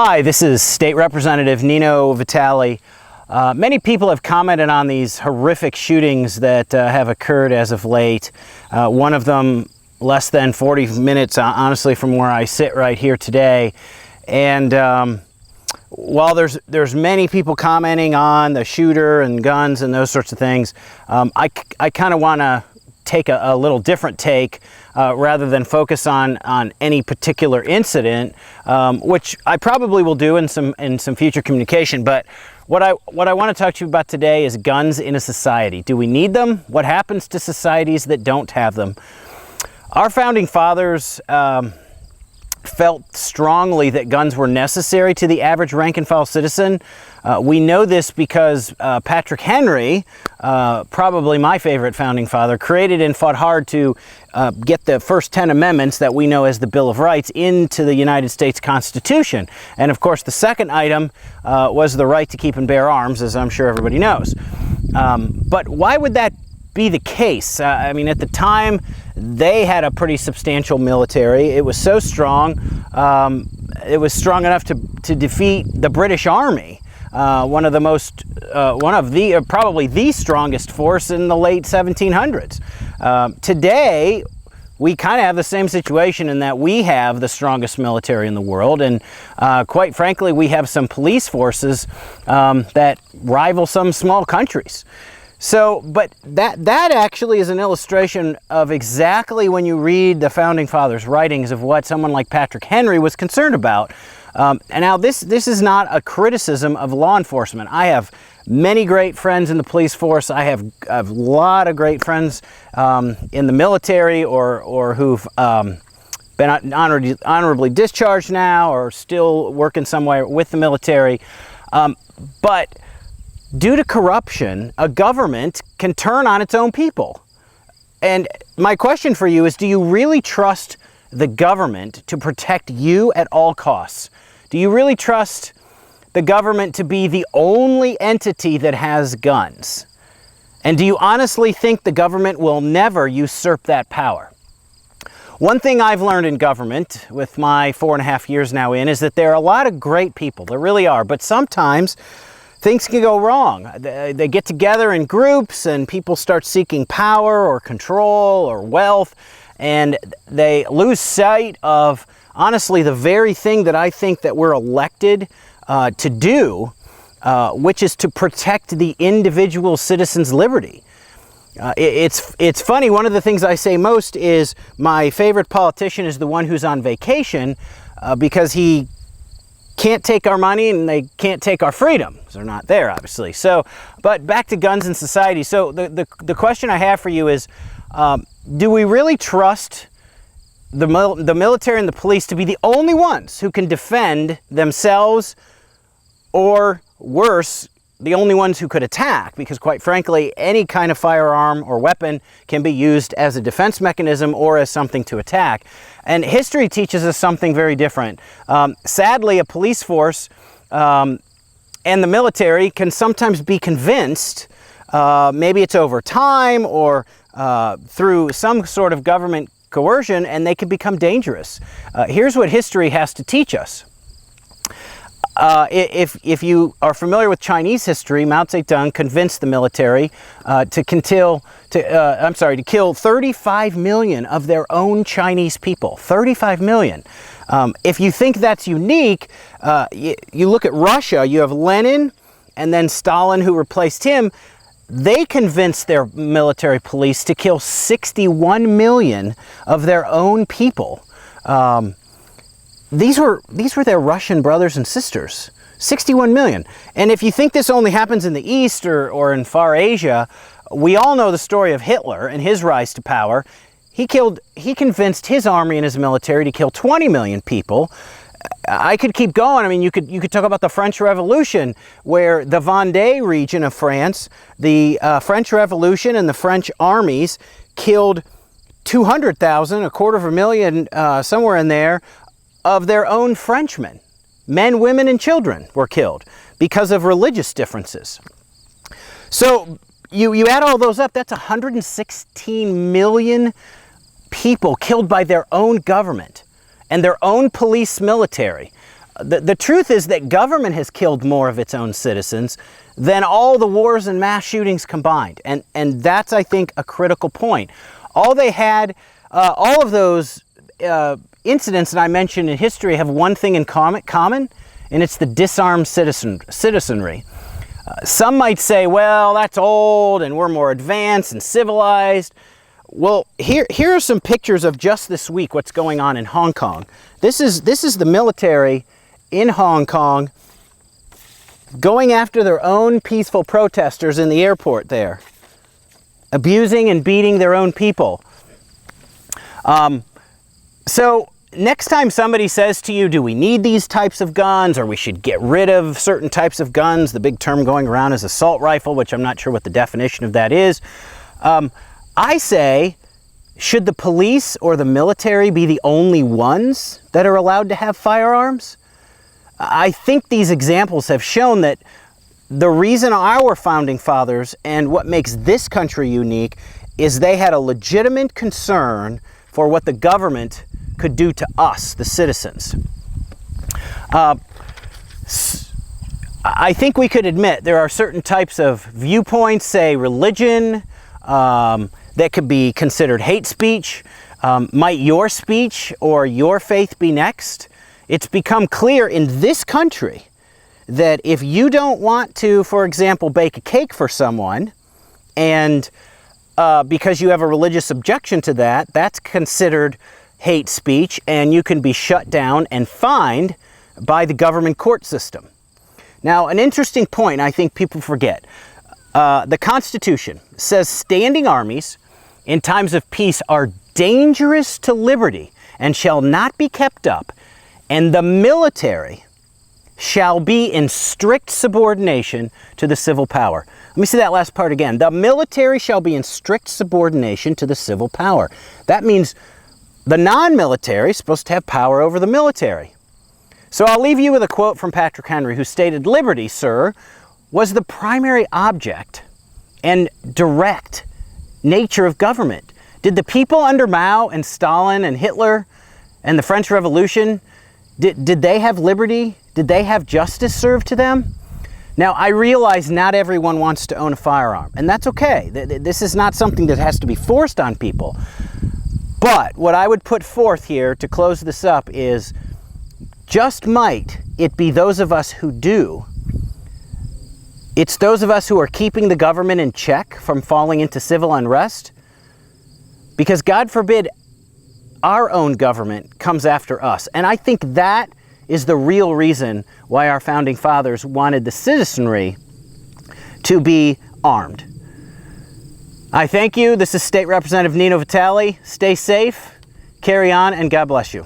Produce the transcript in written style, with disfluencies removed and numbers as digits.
Hi, this is State Representative Nino Vitale. Many people have commented on these horrific shootings that have occurred as of late. One of them less than 40 minutes, honestly, from where I sit right here today. And while there's many people commenting on the shooter and guns and those sorts of things, I kind of want to take a little different take rather than focus on any particular incident, which I probably will do in some future communication. But what I want to talk to you about today is guns in a society. Do we need them? What happens to societies that don't have them? Our founding fathers felt strongly that guns were necessary to the average rank and file citizen. We know this because Patrick Henry, probably my favorite founding father, created and fought hard to get the first 10 amendments that we know as the Bill of Rights into the United States Constitution. And of course, the second item was the right to keep and bear arms, as I'm sure everybody knows. But why would that be the case? I mean, at the time, they had a pretty substantial military. It was so strong, it was strong enough to defeat the British Army, one of the probably the strongest force in the late 1700s. Today, we kind of have the same situation in that we have the strongest military in the world, and quite frankly, we have some police forces that rival some small countries. So, but that actually is an illustration of exactly when you read the Founding Fathers' writings of what someone like Patrick Henry was concerned about. And now this is not a criticism of law enforcement. I have many great friends in the police force. I have a lot of great friends in the military or who've been honorably discharged now or still working somewhere with the military. But due to corruption, a government can turn on its own people. And my question for you is, do you really trust the government to protect you at all costs? Do you really trust the government to be the only entity that has guns? And do you honestly think the government will never usurp that power? One thing I've learned in government with my 4.5 years now in is that there are a lot of great people. There really are. But sometimes things can go wrong. They get together in groups and people start seeking power or control or wealth, and they lose sight of, honestly, the very thing that I think that we're elected to do, which is to protect the individual citizen's liberty. It's funny, one of the things I say most is my favorite politician is the one who's on vacation because he can't take our money and they can't take our freedom. They're not there, obviously. So, but back to guns in society. So the question I have for you is, do we really trust the military and the police to be the only ones who can defend themselves, or worse, the only ones who could attack? Because quite frankly, any kind of firearm or weapon can be used as a defense mechanism or as something to attack. And history teaches us something very different. Sadly, a police force and the military can sometimes be convinced, maybe it's over time or through some sort of government coercion, and they can become dangerous. Here's what history has to teach us. If you are familiar with Chinese history, Mao Zedong convinced the military to kill 35 million of their own Chinese people. 35 million. If you think that's unique, you look at Russia. You have Lenin and then Stalin, who replaced him. They convinced their military police to kill 61 million of their own people. These were their Russian brothers and sisters. 61 million. And if you think this only happens in the East or in far Asia, we all know the story of Hitler and his rise to power. He convinced his army and his military to kill 20 million people. I could keep going. I mean, you could talk about the French Revolution, where the Vendée region of France, the French Revolution and the French armies killed 200,000, 250,000, somewhere in there, of their own Frenchmen. Men, women, and children were killed because of religious differences. So you add all those up, that's 116 million people killed by their own government and their own police military. The truth is that government has killed more of its own citizens than all the wars and mass shootings combined. And that's, I think, a critical point. All they had, all of those incidents that I mentioned in history have one thing in common, and it's the disarmed citizenry. Some might say, well, that's old and we're more advanced and civilized. Well, here are some pictures of just this week what's going on in Hong Kong. This is the military in Hong Kong going after their own peaceful protesters in the airport there, abusing and beating their own people. So next time somebody says to you, do we need these types of guns, or we should get rid of certain types of guns, the big term going around is assault rifle, which I'm not sure what the definition of that is. I say, should the police or the military be the only ones that are allowed to have firearms? I think these examples have shown that the reason our founding fathers and what makes this country unique is they had a legitimate concern for what the government could do to us, the citizens. I think we could admit there are certain types of viewpoints, say religion, that could be considered hate speech. Might your speech or your faith be next? It's become clear in this country that if you don't want to, for example, bake a cake for someone, and because you have a religious objection to that, that's considered hate speech, and you can be shut down and fined by the government court system. Now, an interesting point I think people forget. The Constitution says standing armies in times of peace are dangerous to liberty and shall not be kept up, and the military shall be in strict subordination to the civil power. Let me say that last part again. The military shall be in strict subordination to the civil power. That means the non-military is supposed to have power over the military. So I'll leave you with a quote from Patrick Henry, who stated, "Liberty, sir, was the primary object and direct nature of government." Did the people under Mao and Stalin and Hitler and the French Revolution, did they have liberty? Did they have justice served to them? Now, I realize not everyone wants to own a firearm, and that's okay. This is not something that has to be forced on people. But what I would put forth here to close this up is, just might it be those of us who do. It's those of us who are keeping the government in check from falling into civil unrest, because God forbid our own government comes after us. And I think that is the real reason why our founding fathers wanted the citizenry to be armed. I thank you. This is State Representative Nino Vitale. Stay safe, carry on, and God bless you.